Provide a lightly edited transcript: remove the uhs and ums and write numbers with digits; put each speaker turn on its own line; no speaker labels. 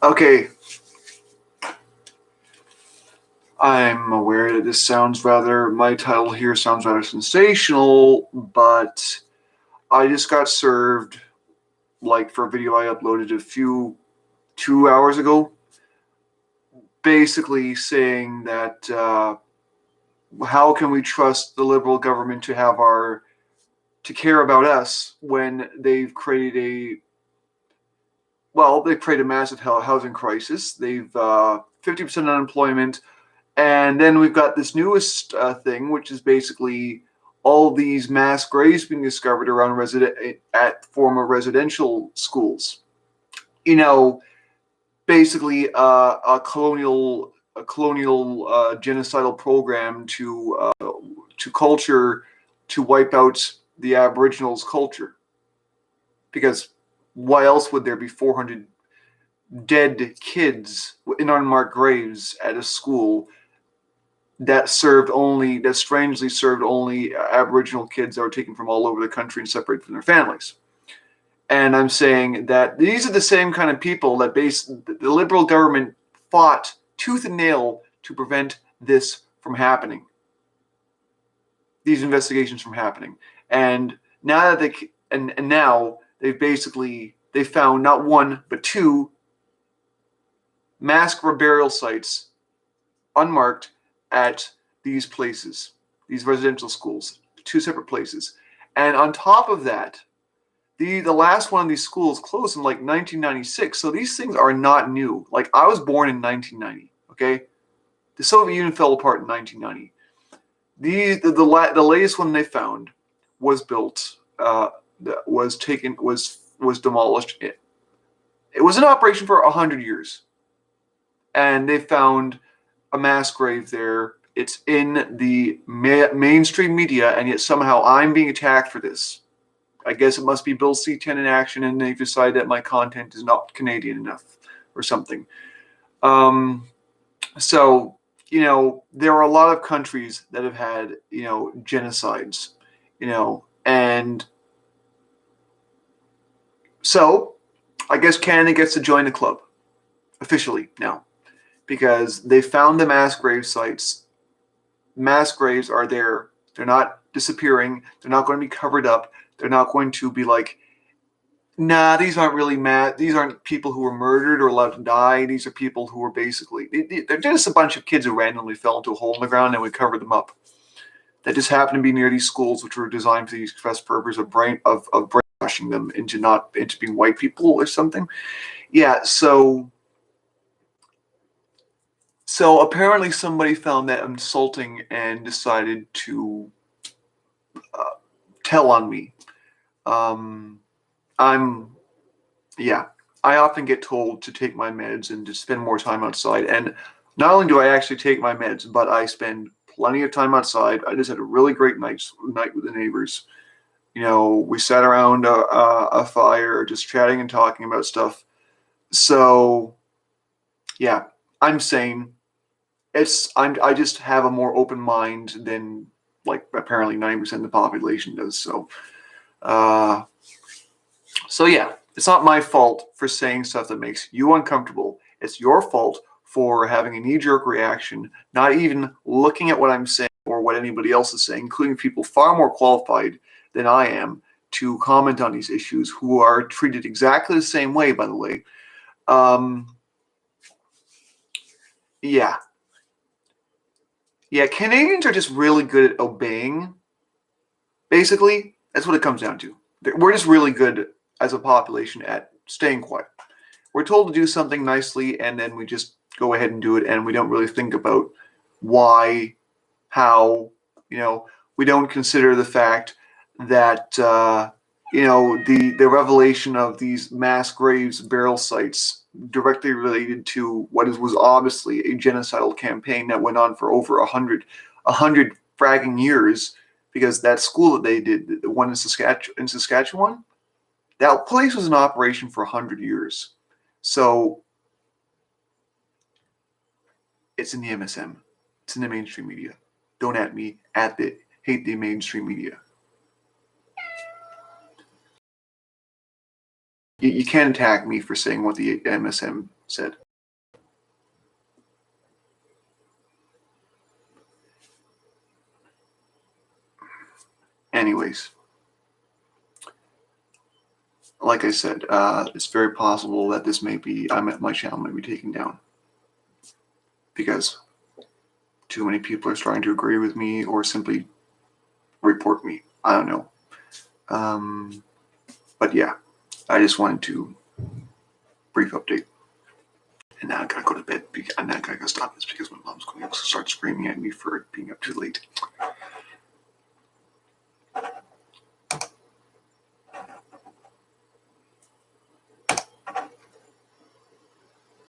Okay, I'm aware that my title here sounds rather sensational, but I just got served, like for a video I uploaded 2 hours ago, basically saying that how can we trust the liberal government to care about us when they've created a massive housing crisis. They've 50% unemployment. And then we've got this newest thing, which is basically all these mass graves being discovered around at former residential schools. You know, basically a colonial genocidal program to culture to wipe out the Aboriginals' culture. Because why else would there be 400 dead kids in unmarked graves at a school that strangely served only Aboriginal kids that were taken from all over the country and separated from their families? And I'm saying that these are the same kind of people that the liberal government fought tooth and nail to prevent this from happening, these investigations from happening. And now that now they found not one but two mass burial sites unmarked at these places, these residential schools, two separate places. And on top of that, the last one of these schools closed in like 1996. So these things are not new. Like, I was born in 1990. Okay, the Soviet Union fell apart in 1990. The latest one they found was built, was demolished. It was in operation for 100 years, and they found a mass grave there. It's in the mainstream media, and yet somehow I'm being attacked for this. I guess it must be Bill C-10 in action, and they've decided that my content is not Canadian enough or something. So, there are a lot of countries that have had, genocides, and so I guess Canada gets to join the club officially now because they found the mass grave sites. Mass graves are there. They're not disappearing. They're not going to be covered up. They're not going to be like, nah, these aren't really these aren't people who were murdered or allowed to die. These are people who were basically, they're just a bunch of kids who randomly fell into a hole in the ground and we covered them up. That just happened to be near these schools, which were designed for the express purpose of brainwashing them into being white people or something. Yeah, so apparently somebody found that insulting and decided to tell on me. Um, I'm Yeah, I often get told to take my meds and to spend more time outside. And not only do I actually take my meds, but I spend plenty of time outside. I just had a really great night with the neighbors. We sat around a fire, just chatting and talking about stuff. So, yeah, I'm sane. I just have a more open mind than like apparently 90% of the population does. Uh, So yeah, it's not my fault for saying stuff that makes you uncomfortable. It's your fault for having a knee-jerk reaction, not even looking at what I'm saying or what anybody else is saying, including people far more qualified than I am to comment on these issues, who are treated exactly the same way, by the way. Um, yeah. Yeah, Canadians are just really good at obeying. Basically, that's what it comes down to. We're just really good as a population at staying quiet. We're told to do something nicely, and then we just go ahead and do it, and we don't really think about why, how. We don't consider the fact that the revelation of these mass graves burial sites directly related to what was obviously a genocidal campaign that went on for over a hundred fragging years. Because that school that they did, the one in Saskatchewan, that place was in operation for 100 years. So it's in the MSM. It's in the mainstream media. Don't at me. Hate the mainstream media. You can't attack me for saying what the MSM said. Anyways, like I said, it's very possible that this may be, my channel may be taken down because too many people are starting to agree with me or simply report me. I don't know. But yeah, I just wanted to brief update. And now I gotta go to bed. And now I gotta stop this because my mom's going to start screaming at me for being up too late.